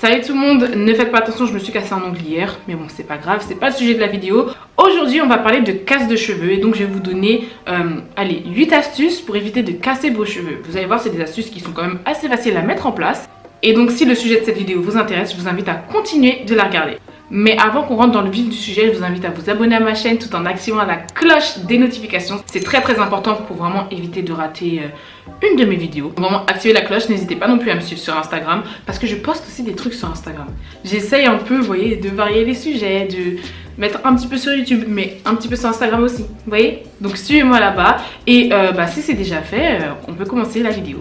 Salut tout le monde, ne faites pas attention, je me suis cassé un ongle hier, mais bon c'est pas grave, c'est pas le sujet de la vidéo. Aujourd'hui on va parler de casse de cheveux et donc je vais vous donner 8 astuces pour éviter de casser vos cheveux. Vous allez voir, c'est des astuces qui sont quand même assez faciles à mettre en place. Et donc si le sujet de cette vidéo vous intéresse, je vous invite à continuer de la regarder. Mais avant qu'on rentre dans le vif du sujet, je vous invite à vous abonner à ma chaîne tout en activant la cloche des notifications. C'est très important pour vraiment éviter de rater une de mes vidéos. Vraiment activez la cloche, n'hésitez pas non plus à me suivre sur Instagram parce que je poste aussi des trucs sur Instagram. J'essaye un peu, vous voyez, de varier les sujets, de mettre un petit peu sur YouTube, mais un petit peu sur Instagram aussi, vous voyez. Donc suivez-moi là-bas et si c'est déjà fait, on peut commencer la vidéo.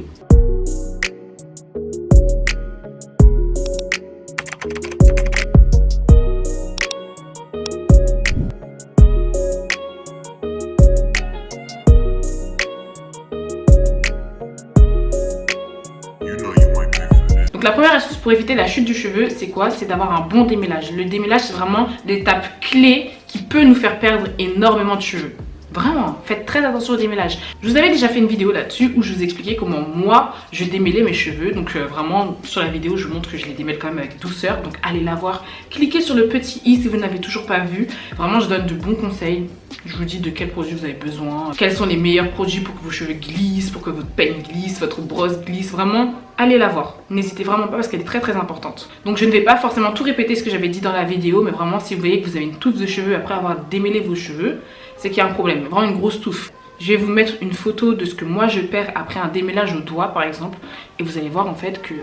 Donc la première astuce pour éviter la chute du cheveu, c'est quoi? C'est d'avoir un bon démêlage. Le démêlage, c'est vraiment l'étape clé qui peut nous faire perdre énormément de cheveux. Vraiment, faites très attention au démêlage. Je vous avais déjà fait une vidéo là-dessus où je vous expliquais comment moi je démêlais mes cheveux. Donc vraiment sur la vidéo je vous montre que je les démêle quand même avec douceur. Donc allez la voir, cliquez sur le petit i si vous n'avez toujours pas vu. Vraiment je donne de bons conseils. Je vous dis de quels produits vous avez besoin, quels sont les meilleurs produits pour que vos cheveux glissent, pour que votre peigne glisse, votre brosse glisse. Vraiment allez la voir, n'hésitez vraiment pas parce qu'elle est très importante. Donc je ne vais pas forcément tout répéter ce que j'avais dit dans la vidéo, mais vraiment si vous voyez que vous avez une touffe de cheveux après avoir démêlé vos cheveux, c'est qu'il y a un problème, vraiment une grosse touffe. Je vais vous mettre une photo de ce que moi je perds après un démêlage au doigt par exemple, et vous allez voir en fait que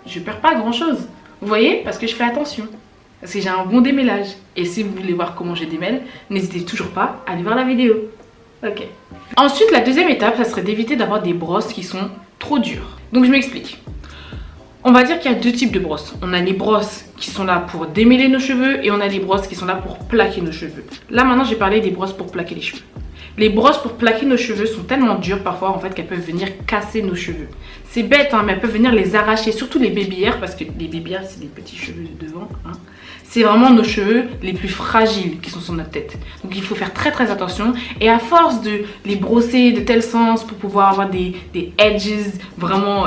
je perds pas grand chose. Vous voyez, parce que je fais attention, parce que j'ai un bon démêlage. Et si vous voulez voir comment je démêle, n'hésitez toujours pas à aller voir la vidéo. Ok. Ensuite, la deuxième étape, ça serait d'éviter d'avoir des brosses qui sont trop dures. Donc je m'explique. On va dire qu'il y a deux types de brosses. On a les brosses qui sont là pour démêler nos cheveux et on a les brosses qui sont là pour plaquer nos cheveux. Là maintenant, j'ai parlé des brosses pour plaquer les cheveux. Les brosses pour plaquer nos cheveux sont tellement dures parfois en fait qu'elles peuvent venir casser nos cheveux. C'est bête hein, mais elles peuvent venir les arracher, surtout les baby hairs parce que les baby hairs c'est des petits cheveux de devant. Hein. C'est vraiment nos cheveux les plus fragiles qui sont sur notre tête. Donc il faut faire très attention et à force de les brosser de tel sens pour pouvoir avoir des edges vraiment,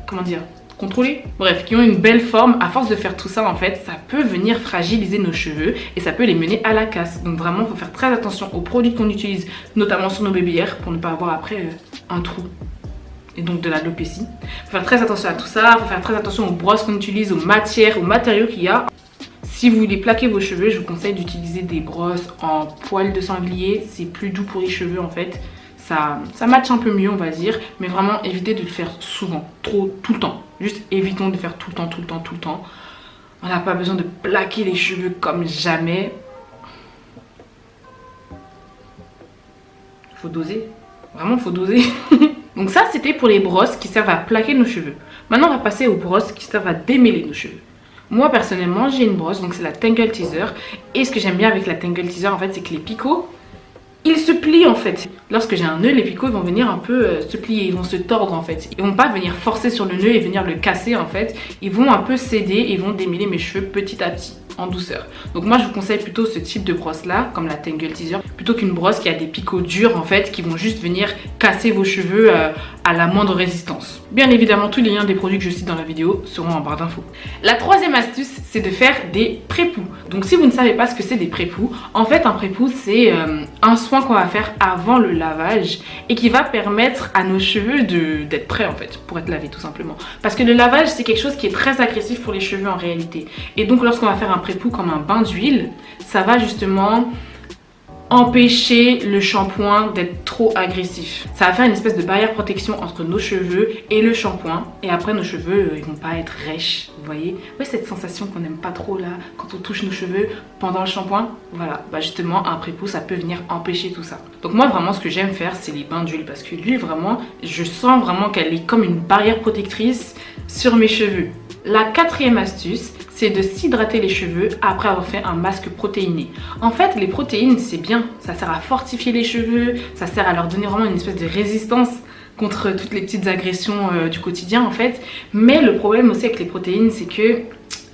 comment dire, contrôlés, bref, qui ont une belle forme, à force de faire tout ça en fait, ça peut venir fragiliser nos cheveux et ça peut les mener à la casse. Donc vraiment, il faut faire très attention aux produits qu'on utilise, notamment sur nos baby hairs pour ne pas avoir après un trou et donc de l'alopécie. Il faut faire très attention à tout ça, il faut faire très attention aux brosses qu'on utilise, aux matières, aux matériaux qu'il y a. Si vous voulez plaquer vos cheveux, je vous conseille d'utiliser des brosses en poil de sanglier, c'est plus doux pour les cheveux en fait. Ça matche un peu mieux on va dire, mais vraiment évitez de le faire souvent, tout le temps. Juste évitons de faire tout le temps. On n'a pas besoin de plaquer les cheveux comme jamais. Faut doser, vraiment faut doser. Donc ça c'était pour les brosses qui servent à plaquer nos cheveux. Maintenant on va passer aux brosses qui servent à démêler nos cheveux. Moi personnellement j'ai une brosse, donc c'est la Tangle Teezer. Et ce que j'aime bien avec la Tangle Teezer en fait c'est que les picots, ils se plient en fait. Lorsque j'ai un nœud, les picots ils vont venir un peu se plier, ils vont se tordre en fait. Ils vont pas venir forcer sur le nœud et venir le casser en fait. Ils vont un peu céder et ils vont démêler mes cheveux petit à petit, en douceur. Donc moi je vous conseille plutôt ce type de brosse là, comme la Tangle Teezer, plutôt qu'une brosse qui a des picots durs en fait, qui vont juste venir casser vos cheveux à la moindre résistance. Bien évidemment, tous les liens des produits que je cite dans la vidéo seront en barre d'infos. La troisième astuce, c'est de faire des pré-poux. Donc si vous ne savez pas ce que c'est des pré-poux, en fait un pré-poux c'est un soin qu'on va faire avant le lavage et qui va permettre à nos cheveux d'être prêts en fait, pour être lavés tout simplement. Parce que le lavage c'est quelque chose qui est très agressif pour les cheveux en réalité. Et donc lorsqu'on va faire un pré-poux comme un bain d'huile, ça va justement empêcher le shampoing d'être trop agressif. Ça va faire une espèce de barrière protection entre nos cheveux et le shampoing. Et après nos cheveux ils vont pas être rêches, vous voyez. Ouais, cette sensation qu'on n'aime pas trop là quand on touche nos cheveux pendant le shampoing. Voilà, bah justement un pré-poux ça peut venir empêcher tout ça. Donc moi vraiment ce que j'aime faire c'est les bains d'huile parce que l'huile vraiment, je sens vraiment qu'elle est comme une barrière protectrice sur mes cheveux. La quatrième astuce, c'est de s'hydrater les cheveux après avoir fait un masque protéiné. En fait, les protéines, c'est bien. Ça sert à fortifier les cheveux, ça sert à leur donner vraiment une espèce de résistance contre toutes les petites agressions du quotidien en fait. Mais le problème aussi avec les protéines, c'est que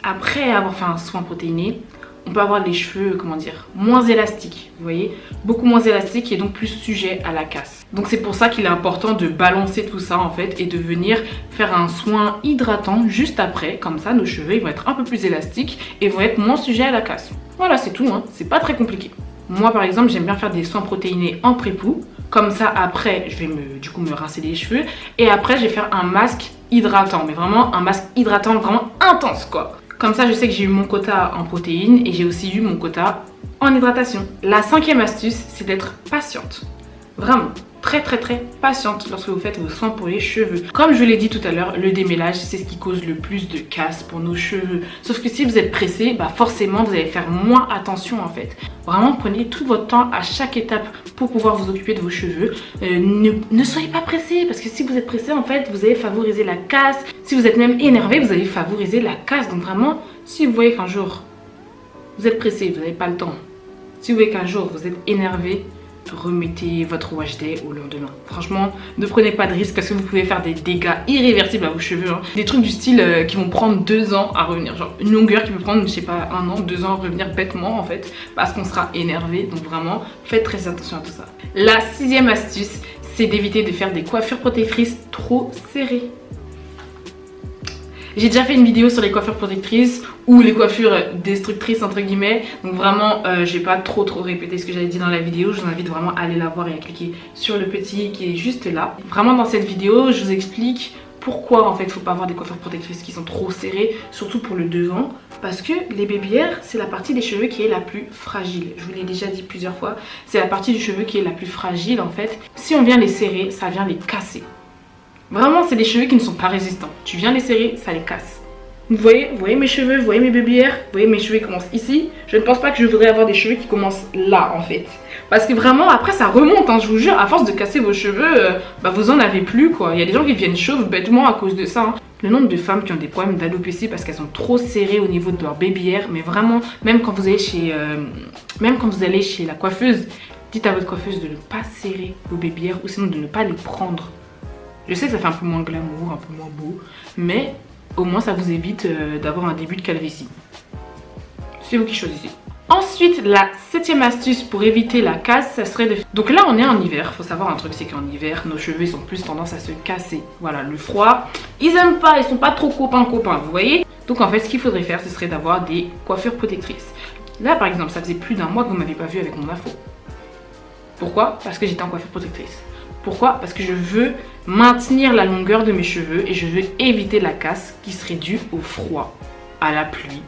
après avoir fait un soin protéiné, on peut avoir les cheveux, comment dire, moins élastiques, vous voyez, beaucoup moins élastiques et donc plus sujets à la casse. Donc c'est pour ça qu'il est important de balancer tout ça en fait et de venir faire un soin hydratant juste après, comme ça nos cheveux ils vont être un peu plus élastiques et vont être moins sujets à la casse. Voilà, c'est tout, hein. C'est pas très compliqué. Moi par exemple, j'aime bien faire des soins protéinés en pré-poux. Comme ça après, je vais me rincer les cheveux et après je vais faire un masque hydratant, mais vraiment un masque hydratant vraiment intense quoi. Comme ça, je sais que j'ai eu mon quota en protéines et j'ai aussi eu mon quota en hydratation. La 5e astuce, c'est d'être patiente. Vraiment, très patiente lorsque vous faites vos soins pour les cheveux. Comme je vous l'ai dit tout à l'heure, le démêlage, c'est ce qui cause le plus de casse pour nos cheveux. Sauf que si vous êtes pressé, bah forcément, vous allez faire moins attention en fait. Vraiment, prenez tout votre temps à chaque étape pour pouvoir vous occuper de vos cheveux. Ne soyez pas pressé parce que si vous êtes pressé, en fait, vous allez favoriser la casse. Si vous êtes même énervé, vous allez favoriser la casse. Donc vraiment, si vous voyez qu'un jour, vous êtes pressé, vous n'avez pas le temps. Si vous voyez qu'un jour, vous êtes énervé, remettez votre wash day au lendemain. Franchement, ne prenez pas de risque parce que vous pouvez faire des dégâts irréversibles à vos cheveux. Hein. Des trucs du style qui vont prendre 2 ans à revenir. Genre une longueur qui peut prendre, je sais pas, 1 an, 2 ans à revenir bêtement en fait. Parce qu'on sera énervé. Donc vraiment, faites très attention à tout ça. La 6e astuce, c'est d'éviter de faire des coiffures protectrices trop serrées. J'ai déjà fait une vidéo sur les coiffures protectrices ou les coiffures destructrices entre guillemets. Donc vraiment, j'ai pas trop répété ce que j'avais dit dans la vidéo. Je vous invite vraiment à aller la voir et à cliquer sur le petit qui est juste là. Vraiment dans cette vidéo, je vous explique pourquoi en fait il faut pas avoir des coiffures protectrices qui sont trop serrées, surtout pour le devant. Parce que les baby hairs, c'est la partie des cheveux qui est la plus fragile. Je vous l'ai déjà dit plusieurs fois, c'est la partie du cheveu qui est la plus fragile en fait. Si on vient les serrer, ça vient les casser. Vraiment, c'est des cheveux qui ne sont pas résistants. Tu viens les serrer, ça les casse. Vous voyez mes cheveux, vous voyez mes baby hairs, vous voyez mes cheveux qui commencent ici. Je ne pense pas que je voudrais avoir des cheveux qui commencent là en fait. Parce que vraiment, après ça remonte, hein, je vous jure, à force de casser vos cheveux, vous en avez plus quoi. Il y a des gens qui deviennent chauves bêtement à cause de ça. Hein. Le nombre de femmes qui ont des problèmes d'alopécie parce qu'elles sont trop serrées au niveau de leur baby hair. Mais vraiment, même quand vous allez chez la coiffeuse, dites à votre coiffeuse de ne pas serrer vos baby hairs ou sinon de ne pas les prendre. Je sais que ça fait un peu moins glamour, un peu moins beau, mais au moins ça vous évite d'avoir un début de calvitie. C'est vous qui choisissez. Ensuite, la 7e astuce pour éviter la casse, ça serait de... Donc là, on est en hiver. Faut savoir un truc, c'est qu'en hiver, nos cheveux ils ont plus tendance à se casser. Voilà, le froid, ils aiment pas, ils sont pas trop copains, vous voyez. Donc en fait, ce qu'il faudrait faire, ce serait d'avoir des coiffures protectrices. Là, par exemple, ça faisait plus d'1 mois que vous m'avez pas vu avec mon afro. Pourquoi? Parce que j'étais en coiffure protectrice. Pourquoi? Parce que je veux maintenir la longueur de mes cheveux et je veux éviter la casse qui serait due au froid, à la pluie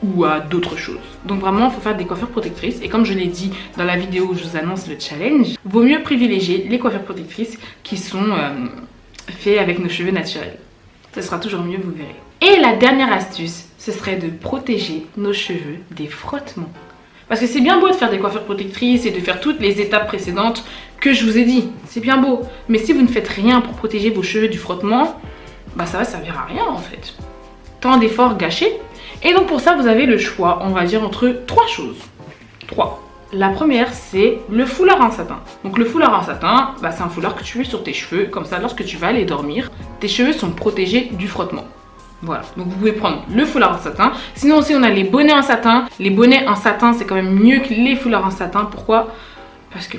ou à d'autres choses. Donc vraiment, il faut faire des coiffures protectrices. Et comme je l'ai dit dans la vidéo où je vous annonce le challenge, vaut mieux privilégier les coiffures protectrices qui sont faites avec nos cheveux naturels. Ce sera toujours mieux, vous verrez. Et la dernière astuce, ce serait de protéger nos cheveux des frottements. Parce que c'est bien beau de faire des coiffures protectrices et de faire toutes les étapes précédentes que je vous ai dit. C'est bien beau. Mais si vous ne faites rien pour protéger vos cheveux du frottement, ça va servir à rien en fait. Tant d'efforts gâchés. Et donc pour ça, vous avez le choix, on va dire, entre 3 choses. 3. La première, c'est le foulard en satin. Donc le foulard en satin, c'est un foulard que tu mets sur tes cheveux. Comme ça, lorsque tu vas aller dormir, tes cheveux sont protégés du frottement. Voilà, donc vous pouvez prendre le foulard en satin. Sinon aussi on a les bonnets en satin. Les bonnets en satin c'est quand même mieux que les foulards en satin. Pourquoi? Parce que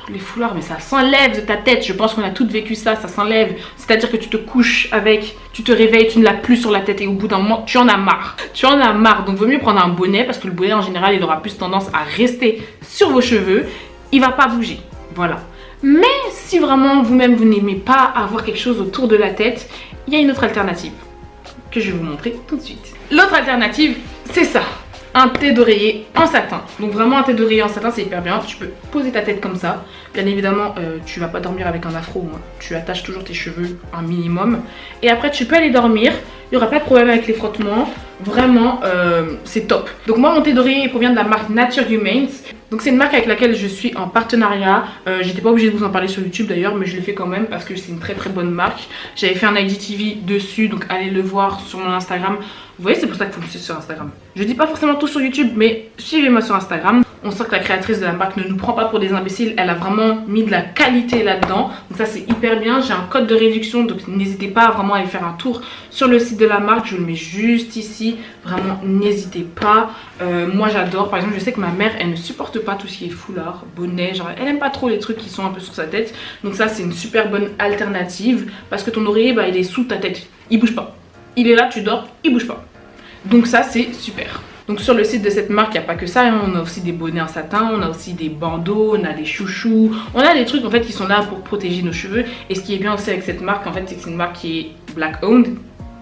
les foulards, mais ça s'enlève de ta tête. Je pense qu'on a toutes vécu ça, ça s'enlève. C'est-à-dire que tu te couches avec, tu te réveilles, tu ne l'as plus sur la tête et au bout d'un moment tu en as marre. Tu en as marre, donc vaut mieux prendre un bonnet parce que le bonnet en général il aura plus tendance à rester sur vos cheveux. Il va pas bouger, voilà. Mais si vraiment vous-même vous n'aimez pas avoir quelque chose autour de la tête, il y a une autre alternative que je vais vous montrer tout de suite. L'autre alternative, c'est ça, un thé d'oreiller en satin. Donc vraiment un thé d'oreiller en satin, c'est hyper bien. Tu peux poser ta tête comme ça. Bien évidemment, tu vas pas dormir avec un afro, hein. Tu attaches toujours tes cheveux un minimum. Et après, tu peux aller dormir. Il n'y aura pas de problème avec les frottements. Vraiment, c'est top. Donc moi, mon thé d'oreiller provient de la marque Nature Humane. Donc c'est une marque avec laquelle je suis en partenariat. J'étais pas obligée de vous en parler sur YouTube d'ailleurs, mais je le fais quand même parce que c'est une très bonne marque. J'avais fait un IGTV dessus, donc allez le voir sur mon Instagram. Vous voyez, c'est pour ça qu'il faut me suivre sur Instagram. Je dis pas forcément tout sur YouTube, mais suivez-moi sur Instagram. On sent que la créatrice de la marque ne nous prend pas pour des imbéciles. Elle a vraiment mis de la qualité là-dedans. Donc ça, c'est hyper bien. J'ai un code de réduction, donc n'hésitez pas vraiment à aller faire un tour sur le site de la marque. Je le mets juste ici. Vraiment, n'hésitez pas. Moi, j'adore. Par exemple, je sais que ma mère, elle ne supporte pas tout ce qui est foulard, bonnet. Genre, elle aime pas trop les trucs qui sont un peu sur sa tête. Donc ça, c'est une super bonne alternative parce que ton oreiller, bah, il est sous ta tête. Il bouge pas. Il est là, tu dors, il bouge pas. Donc ça, c'est super. Donc sur le site de cette marque, il n'y a pas que ça, hein. On a aussi des bonnets en satin, on a aussi des bandeaux, on a des chouchous, on a des trucs en fait qui sont là pour protéger nos cheveux. Et ce qui est bien aussi avec cette marque, en fait, c'est que c'est une marque qui est black owned,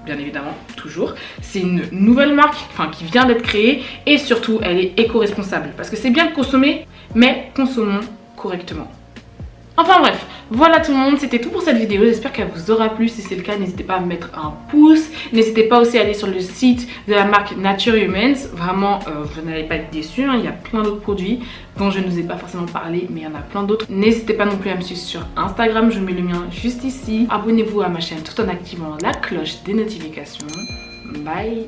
bien évidemment, toujours. C'est une nouvelle marque, enfin qui vient d'être créée, et surtout elle est éco-responsable. Parce que c'est bien de consommer, mais consommons correctement. Enfin bref, voilà tout le monde, c'était tout pour cette vidéo, j'espère qu'elle vous aura plu. Si c'est le cas, n'hésitez pas à me mettre un pouce, n'hésitez pas aussi à aller sur le site de la marque Nature Humans. Vraiment, vous n'allez pas être déçus, hein. Il y a plein d'autres produits dont je ne vous ai pas forcément parlé, mais il y en a plein d'autres. N'hésitez pas non plus à me suivre sur Instagram, je mets le mien juste ici. Abonnez-vous à ma chaîne tout en activant la cloche des notifications. Bye.